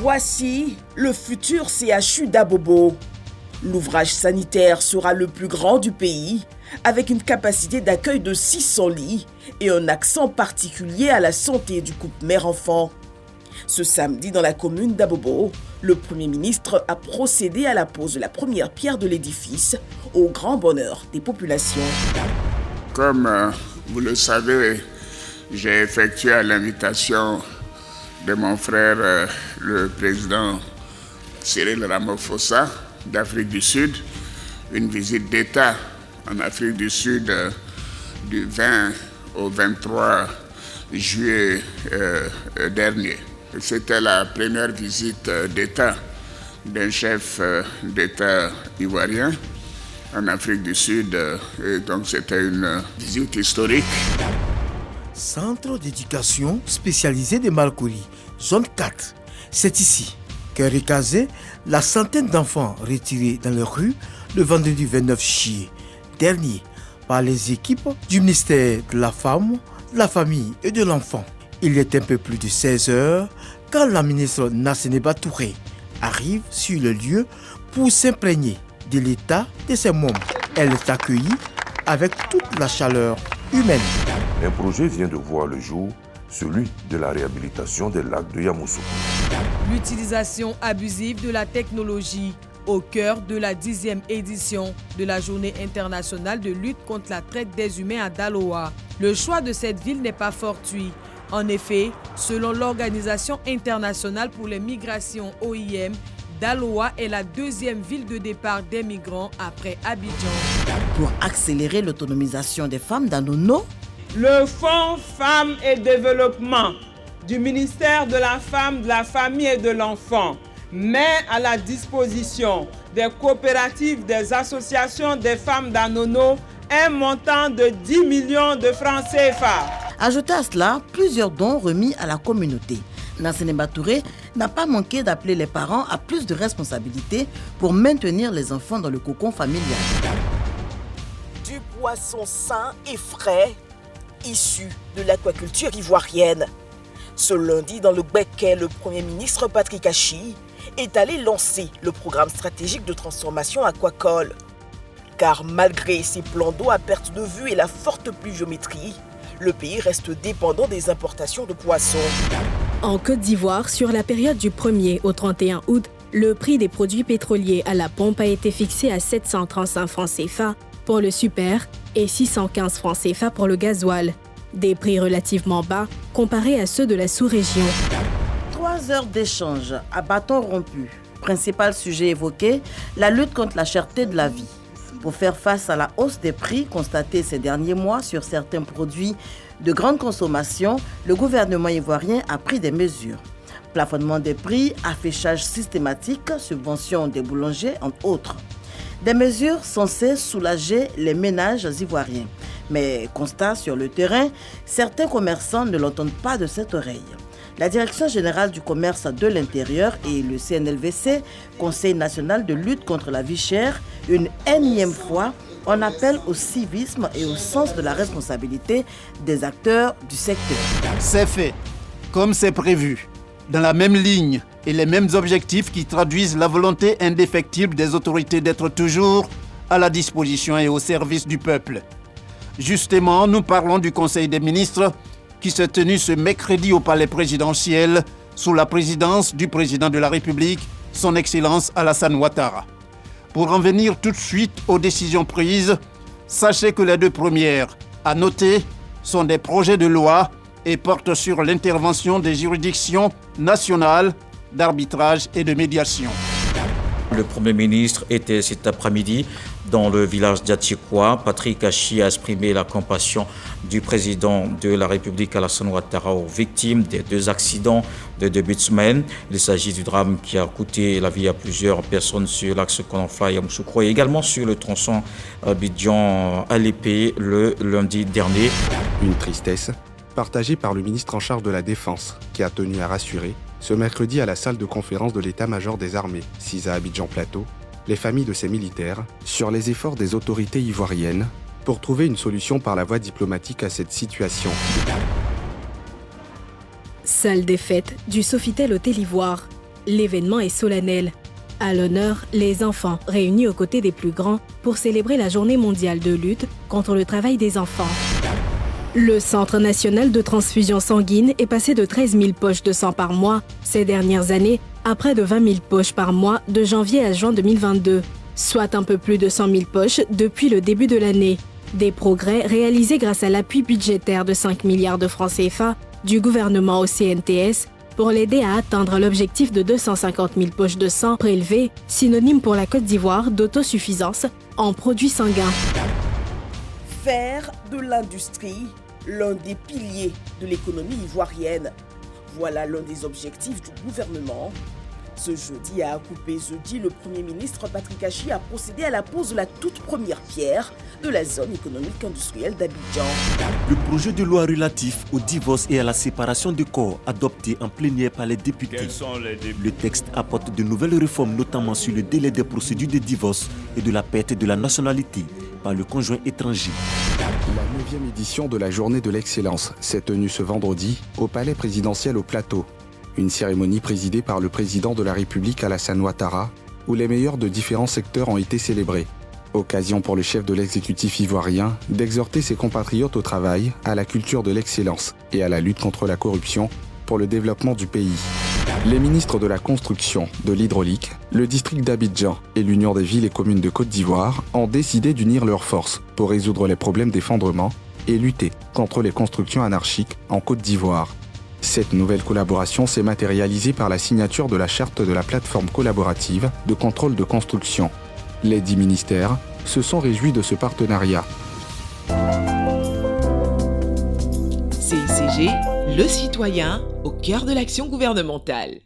Voici le futur CHU d'Abobo. L'ouvrage sanitaire sera le plus grand du pays, avec une capacité d'accueil de 600 lits et un accent particulier à la santé du couple mère-enfant. Ce samedi, dans la commune d'Abobo, le Premier ministre a procédé à la pose de la première pierre de l'édifice, au grand bonheur des populations. Comme vous le savez, j'ai effectué à l'invitation de mon frère, le président Cyril Ramaphosa d'Afrique du Sud, une visite d'État en Afrique du Sud du 20 au 23 juillet dernier. C'était la première visite d'État d'un chef d'État ivoirien en Afrique du Sud, et donc c'était une visite historique. Centre d'éducation spécialisé de Malkouri, zone 4. C'est ici qu'est recasée la centaine d'enfants retirés dans les rues le vendredi 29 juillet dernier par les équipes du ministère de la Femme, de la Famille et de l'Enfant. Il est un peu plus de 16 heures quand la ministre Nasseneba Touré arrive sur le lieu pour s'imprégner de l'état de ses membres. Elle est accueillie avec toute la chaleur humaine. Un projet vient de voir le jour, celui de la réhabilitation des lacs de Yamoussoukro. L'utilisation abusive de la technologie au cœur de la 10e édition de la Journée internationale de lutte contre la traite des humains à Daloa. Le choix de cette ville n'est pas fortuit. En effet, selon l'Organisation internationale pour les migrations OIM, Daloa est la deuxième ville de départ des migrants après Abidjan. Pour accélérer l'autonomisation des femmes dans nos noms, le Fonds Femmes et Développement du ministère de la Femme, de la Famille et de l'Enfant met à la disposition des coopératives, des associations des femmes d'Anono un montant de 10 millions de francs CFA. Ajoutez à cela plusieurs dons remis à la communauté. Nasseneba Touré n'a pas manqué d'appeler les parents à plus de responsabilités pour maintenir les enfants dans le cocon familial. Du poisson sain et frais, issu de l'aquaculture ivoirienne. Ce lundi, dans le Béquet, le Premier ministre Patrick Achi est allé lancer le programme stratégique de transformation aquacole. Car malgré ses plans d'eau à perte de vue et la forte pluviométrie, le pays reste dépendant des importations de poissons. En Côte d'Ivoire, sur la période du 1er au 31 août, le prix des produits pétroliers à la pompe a été fixé à 735 francs CFA pour le super et 615 francs CFA pour le gasoil. Des prix relativement bas comparés à ceux de la sous-région. 3 heures d'échange à bâton rompu. Principal sujet évoqué, la lutte contre la cherté de la vie. Pour faire face à la hausse des prix constatée ces derniers mois sur certains produits de grande consommation, le gouvernement ivoirien a pris des mesures. Plafonnement des prix, affichage systématique, subvention des boulangers, entre autres. Des mesures censées soulager les ménages ivoiriens. Mais constat sur le terrain, certains commerçants ne l'entendent pas de cette oreille. La Direction générale du commerce de l'intérieur et le CNLVC, Conseil national de lutte contre la vie chère, une énième fois, on appelle au civisme et au sens de la responsabilité des acteurs du secteur. C'est fait, comme c'est prévu, dans la même ligne et les mêmes objectifs qui traduisent la volonté indéfectible des autorités d'être toujours à la disposition et au service du peuple. Justement, nous parlons du Conseil des ministres qui s'est tenu ce mercredi au Palais présidentiel sous la présidence du président de la République, son Excellence Alassane Ouattara. Pour en venir tout de suite aux décisions prises, sachez que les deux premières, à noter, sont des projets de loi et portent sur l'intervention des juridictions nationales d'arbitrage et de médiation. Le Premier ministre était cet après-midi dans le village d'Atchikwa. Patrick Achi a exprimé la compassion du président de la République Alassane Ouattara aux victimes des 2 accidents de début de semaine. Il s'agit du drame qui a coûté la vie à plusieurs personnes sur l'axe Kononfa-Yamoussoukro et également sur le tronçon Abidjan-Alépé le lundi dernier. Une tristesse partagée par le ministre en charge de la Défense qui a tenu à rassurer ce mercredi à la salle de conférence de l'état-major des armées, 6 à Abidjan-Plateau, les familles de ces militaires sur les efforts des autorités ivoiriennes pour trouver une solution par la voie diplomatique à cette situation. Salle des fêtes du Sofitel Hôtel Ivoire. l'événement est solennel. À l'honneur, les enfants réunis aux côtés des plus grands pour célébrer la journée mondiale de lutte contre le travail des enfants. Le Centre national de transfusion sanguine est passé de 13 000 poches de sang par mois ces dernières années à près de 20 000 poches par mois de janvier à juin 2022, soit un peu plus de 100 000 poches depuis le début de l'année. Des progrès réalisés grâce à l'appui budgétaire de 5 milliards de francs CFA du gouvernement au CNTS pour l'aider à atteindre l'objectif de 250 000 poches de sang prélevées, synonyme pour la Côte d'Ivoire d'autosuffisance en produits sanguins. Faire de l'industrie l'un des piliers de l'économie ivoirienne. Voilà l'un des objectifs du gouvernement. Ce jeudi à Akupé-Zodi, le Premier ministre Patrick Achi a procédé à la pose de la toute première pierre de la zone économique industrielle d'Abidjan. Le projet de loi relatif au divorce et à la séparation de corps adopté en plénière par les députés. Le texte apporte de nouvelles réformes, notamment sur le délai des procédures de divorce et de la perte de la nationalité par le conjoint étranger. La 9e édition de la Journée de l'Excellence s'est tenue ce vendredi au Palais présidentiel au Plateau. Une cérémonie présidée par le président de la République Alassane Ouattara, où les meilleurs de différents secteurs ont été célébrés. Occasion pour le chef de l'exécutif ivoirien d'exhorter ses compatriotes au travail, à la culture de l'excellence et à la lutte contre la corruption pour le développement du pays. Les ministres de la Construction, de l'Hydraulique, le district d'Abidjan et l'Union des villes et communes de Côte d'Ivoire ont décidé d'unir leurs forces pour résoudre les problèmes d'effondrement et lutter contre les constructions anarchiques en Côte d'Ivoire. Cette nouvelle collaboration s'est matérialisée par la signature de la charte de la plateforme collaborative de contrôle de construction. Les 10 ministères se sont réjouis de ce partenariat. CICG, le citoyen au cœur de l'action gouvernementale.